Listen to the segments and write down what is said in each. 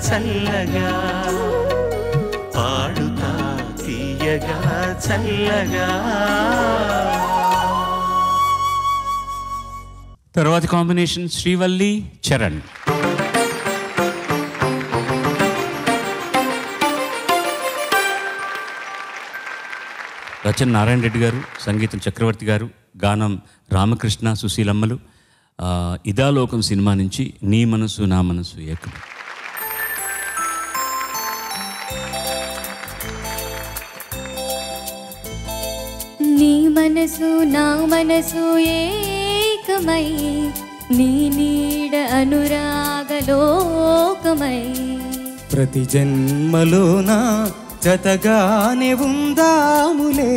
చల్లగా పాడుతా తీయగా చల్లగా. తర్వాత కాంబినేషన్ శ్రీవల్లి చరణ్. రచన నారాయణ రెడ్డి గారు, సంగీతం చక్రవర్తి గారు, గానం రామకృష్ణ సుశీలమ్మలు. ఇదాలోకం సినిమా నుంచి నీ మనసు నా మనసు ఏకం. నీ మనసు నా మనసు ఏకమై నీ నీడ అనురాగలోకమై ప్రతి జన్మలోన జతగానే ఉందాములే.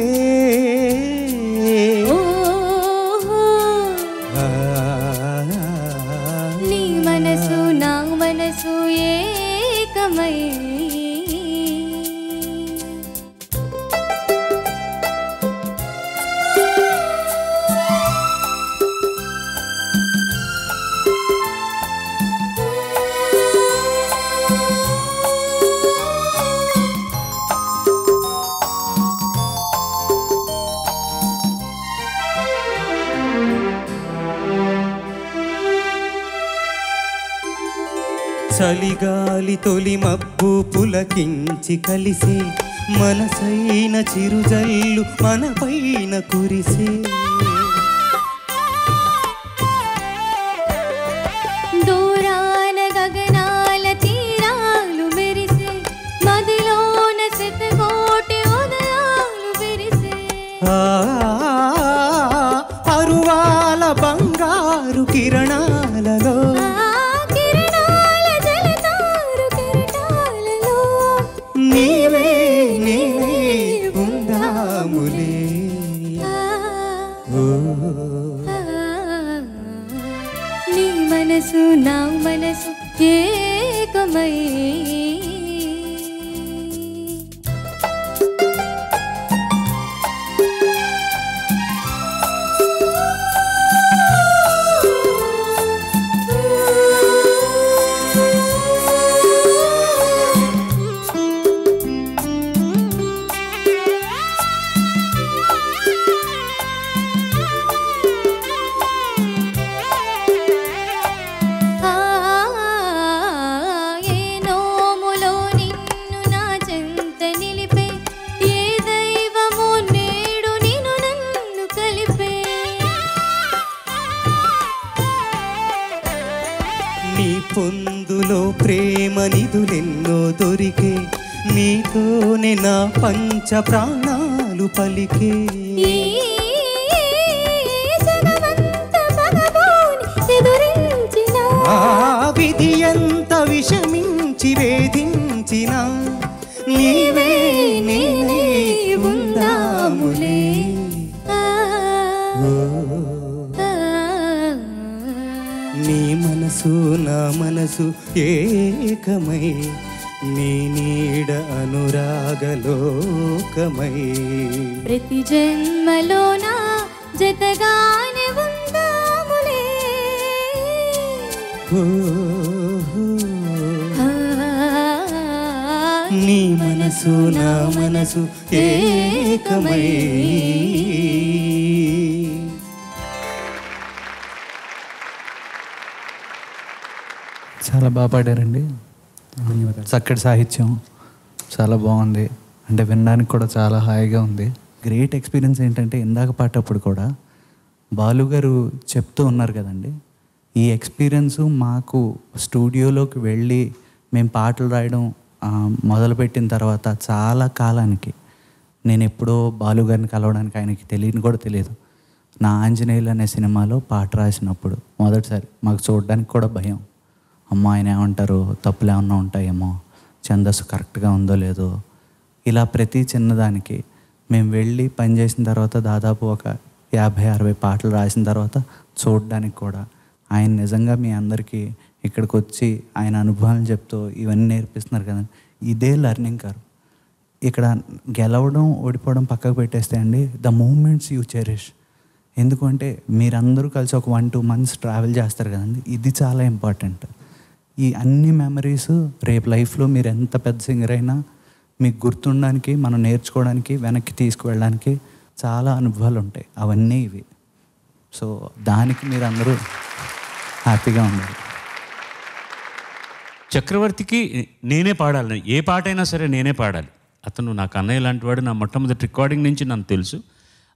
నీ మనసు నా మనసు ఏకమై చలిగాలి తొలి మబ్బు పులకించి కలిసే మనసైన చిరుజల్లు మన పైన కురిసే. దూరాన గగనాల తీరాలు మెరిసే మదిలోన శతకోటి ఉదయాలు విరిసే. అరువాల బంగారు కిరణాలలో నీవే నీవే ఉందాములే. నీ మనసు నా మనసు ఏకమై పొందులో ప్రేమ నిధులెన్నో దొరికే నీతోనే నా పంచ ప్రాణాలు పలికే. విధి ఎంత విషమించి వేధించిన నీవే నేనే ఉందాములే. నీ మనసు నా మనసు ఏకమై నీ నీడ అనురాగలోకమై ప్రతి జన్మలోన జతగానే ఉందాములే. నీ మనసు నా మనసు ఏకమై. చాలా బాగా పాడారండి. చక్కటి సాహిత్యం చాలా బాగుంది. అంటే వినడానికి కూడా చాలా హాయిగా ఉంది. గ్రేట్ ఎక్స్పీరియన్స్ ఏంటంటే ఇందాక పాటప్పుడు కూడా బాలు గారు చెప్తూ ఉన్నారు కదండి, ఈ ఎక్స్పీరియన్స్ మాకు స్టూడియోలోకి వెళ్ళి మేము పాటలు రాయడం మొదలుపెట్టిన తర్వాత చాలా కాలానికి నేను ఎప్పుడో బాలు గారిని కలవడానికి ఆయనకి తెలియని కూడా తెలియదు. నా ఆంజనేయులు అనే సినిమాలో పాట రాసినప్పుడు మొదటిసారి మాకు చూడడానికి కూడా భయం. అమ్మ ఆయన ఏమంటారు, తప్పులు ఏమన్నా ఉంటాయేమో, ఛందస్సు కరెక్ట్గా ఉందో లేదో, ఇలా ప్రతి చిన్నదానికి మేము వెళ్ళి పనిచేసిన తర్వాత దాదాపు ఒక 50-60 పాటలు రాసిన తర్వాత చూడడానికి కూడా ఆయన నిజంగా మీ అందరికీ ఇక్కడికి వచ్చి ఆయన అనుభవాలు చెప్తూ ఇవన్నీ నేర్పిస్తున్నారు కదా. ఇదే లెర్నింగ్ కర్వ్. ఇక్కడ గెలవడం ఓడిపోవడం పక్కకు పెట్టేస్తే అండి, ద మూమెంట్స్ యూ చెరిష్. ఎందుకంటే మీరందరూ కలిసి ఒక 1-2 months ట్రావెల్ చేస్తారు కదండి, ఇది చాలా ఇంపార్టెంట్. ఈ అన్ని మెమరీస్ రేపు లైఫ్లో మీరు ఎంత పెద్ద సింగర్ అయినా మీకు గుర్తుండడానికి, మనం నేర్చుకోవడానికి, వెనక్కి తీసుకువెళ్ళడానికి చాలా అనుభవాలు ఉంటాయి. అవన్నీ ఇవి. సో దానికి మీరు అందరూ హ్యాపీగా ఉండాలి. చక్రవర్తికి నేనే పాడాలి, ఏ పాట అయినా సరే నేనే పాడాలి. అతను నాకు అన్నయ్య లాంటి వాడు. నా మొట్టమొదటి రికార్డింగ్ నుంచి నాకు తెలుసు.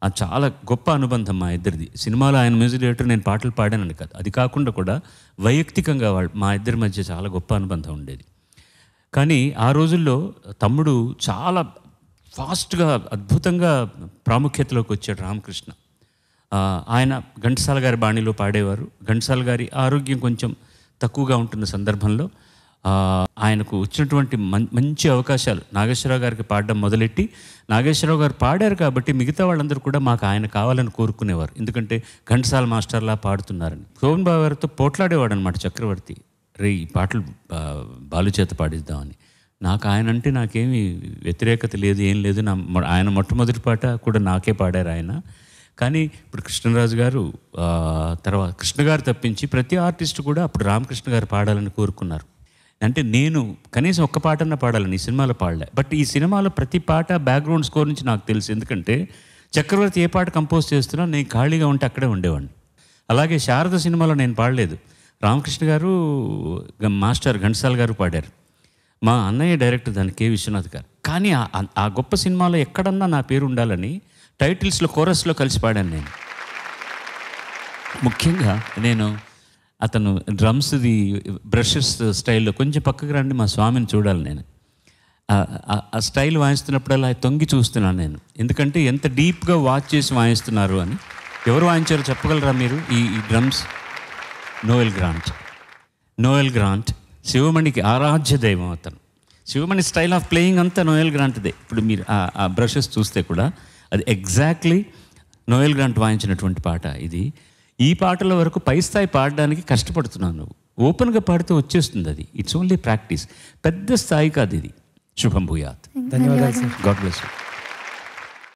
అది చాలా గొప్ప అనుబంధం మా ఇద్దరిది. సినిమాలో ఆయన మ్యూజిక్ డైరెక్టర్, నేను పాటలు పాడానని కాదు, అది కాకుండా కూడా వైయక్తికంగా మా ఇద్దరి మధ్య చాలా గొప్ప అనుబంధం ఉండేది. కానీ ఆ రోజుల్లో తమ్ముడు చాలా ఫాస్ట్గా అద్భుతంగా ప్రాముఖ్యతలోకి వచ్చాడు రామకృష్ణ. ఆయన ఘంటసాల గారి బాణీలో పాడేవారు. ఘంటసాల గారి ఆరోగ్యం కొంచెం తక్కువగా ఉంటున్న సందర్భంలో ఆయనకు వచ్చినటువంటి మంచి అవకాశాలు నాగేశ్వరరావు గారికి పాడడం మొదలెట్టి, నాగేశ్వరరావు గారు పాడారు కాబట్టి మిగతా వాళ్ళందరూ కూడా మాకు ఆయన కావాలని కోరుకునేవారు. ఎందుకంటే ఘంటసాల మాస్టర్లా పాడుతున్నారని. శోభన్ బాబు గారితో పోట్లాడేవాడు అనమాట చక్రవర్తి. రే ఈ పాటలు బాలు చేత పాడిద్దామని. నాకు ఆయన అంటే నాకేమీ వ్యతిరేకత లేదు, ఏం లేదు. ఆయన మొట్టమొదటి పాట కూడా నాకే పాడారు ఆయన. కానీ ఇప్పుడు కృష్ణరాజు గారు, తర్వాత కృష్ణ గారు తప్పించి ప్రతి ఆర్టిస్ట్ కూడా అప్పుడు రామకృష్ణ గారు పాడాలని కోరుకున్నారు. అంటే నేను కనీసం ఒక్క పాటన్నా పాడాలని ఈ సినిమాలో పాడలే. బట్ ఈ సినిమాలో ప్రతి పాట బ్యాక్గ్రౌండ్ స్కోర్ నుంచి నాకు తెలుసు. ఎందుకంటే చక్రవర్తి ఏ పాట కంపోజ్ చేస్తున్నా నేను ఖాళీగా ఉంటే అక్కడే ఉండేవాడిని. అలాగే శారద సినిమాలో నేను పాడలేదు, రామకృష్ణ గారు మాస్టర్ ఘంటసాల గారు పాడారు. మా అన్నయ్య డైరెక్టర్ దానికి కె విశ్వనాథ్ గారు. కానీ ఆ గొప్ప సినిమాలో ఎక్కడన్నా నా పేరు ఉండాలని టైటిల్స్లో కోరస్లో కలిసి పాడాను నేను. ముఖ్యంగా నేను అతను డ్రమ్స్ది బ్రషెస్ స్టైల్లో కొంచెం పక్కకు రండి, మా స్వామిని చూడాలి నేను. ఆ స్టైల్ వాయిస్తున్నప్పుడల్లా తొంగి చూస్తున్నాను నేను. ఎందుకంటే ఎంత డీప్గా వాచ్ చేసి వాయిస్తున్నారు అని. ఎవరు వాయించారో చెప్పగలరా మీరు ఈ డ్రమ్స్? నోయల్ గ్రాంట్ శివమణికి ఆరాధ్య దైవం అతను. శివమణి స్టైల్ ఆఫ్ ప్లేయింగ్ అంతా నోయల్ గ్రాంట్దే. ఇప్పుడు మీరు ఆ బ్రషెస్ చూస్తే కూడా అది ఎగ్జాక్ట్లీ నోయల్ గ్రాంట్ వాయించినటువంటి పాట ఇది. ఈ పాటల వరకు పై స్థాయి పాడడానికి కష్టపడుతున్నాను. నువ్వు ఓపెన్గా పాడితే వచ్చేస్తుంది అది. It's only practice. పెద్ద స్థాయి కాదు ఇది. శుభం భూయాత్. ధన్యవాదాలు సార్. God bless you.